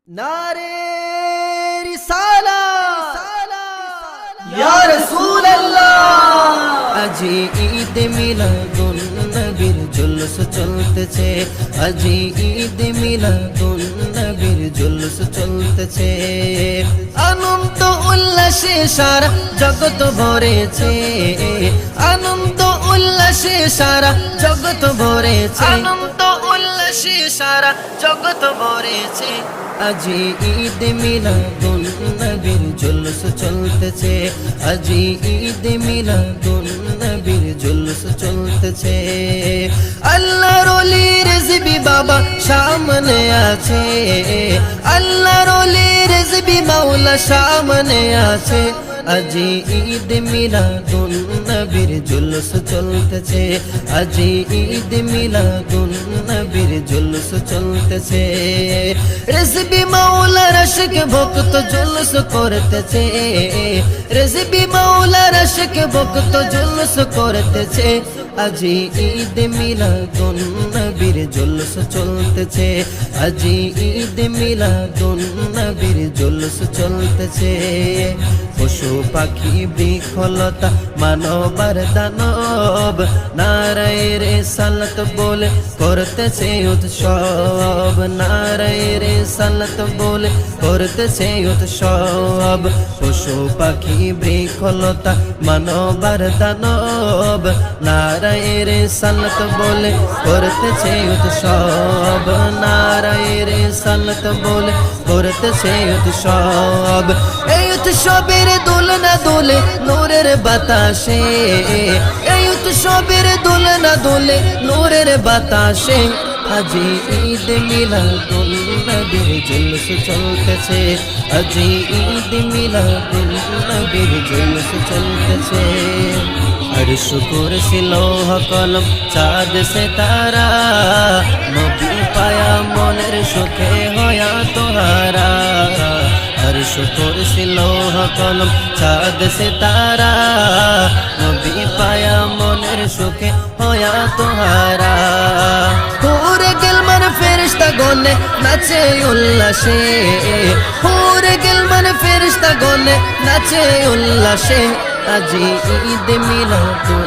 नारे रिसालत या रसूल अल्लाह। আজি ঈদ মিলাদুন নবীর জুলুস চলতেছে, আজি ঈদ মিলাদুন নবীর জুলুস চলতেছে। আনন্দ উল্লাসে সারা জগৎ ভরেছে, আনন্দ উল্লাসে সারা জগৎ ভরেছে, আনন্দ উল্লাসে সারা জগৎ ভরেছে। আজি ঈদ মিলাদুন নবীর জুলুস চলতেছে, আজি ঈদ মিলাদুন নবীর জুলুস চলতেছে। আল্লাহর ওলি রেজবি বাবা সামনে আছে, আল্লাহর ওলি রেজবি মাওলা সামনে আছে। আজি ঈদ মিলাদুন নবীর জুলুস চলতেছে, আজি ঈদ মিলাদুন নবীর জুলুস চলতেছে। রেজবি মাওলার আশিক ভক্ত জুলুস করতেছে, রেজবি মাওলার আশিক ভক্ত জুলুস করতেছে। আজি ঈদ মিলাদুন নবীর জুলুস চলতেছে, আজি ঈদ মিলাদুন নবীর জুলুস চলতেছে। পশু পাখি বৃক্ষলতা মানবার দানব নারায়ে রিসালাত বলে করতেছে উৎসব, নারায়ে রিসালাত বলে করতেছে উৎসব। পশু পাখি বৃক্ষলতা মানবার দানব নারায়ে রিসালাত বলে করতেছে উৎসব, নারায়ে রিসালাত বলে করতেছে উৎসব। এই উৎসবের দোলনা দোলে নূরের বাতাসে, এই উৎসবের দোলনা দোলে নূরের বাতাসে। আজি ঈদ মিলাদুন নবীর জুলুস চলতেছে, আজি ঈদ মিলাদুন নবীর জুলুস চলতেছে। अर्श कुर्सी लोह कलम चाँद से तारा नबी पाया मनेर सुखे होया तोहारा। अर्श कुर्सी लोह कलम चाँद से तारा नबी पाया मनेर सुखे होया तोहारा। पूरे गिलमन फेरिश्ता गोने नाचे उल्लासे, पूरे गिलमन फेरिश्ता गोने नाचे उल्लासे। আজি ঈদ মিলাদুন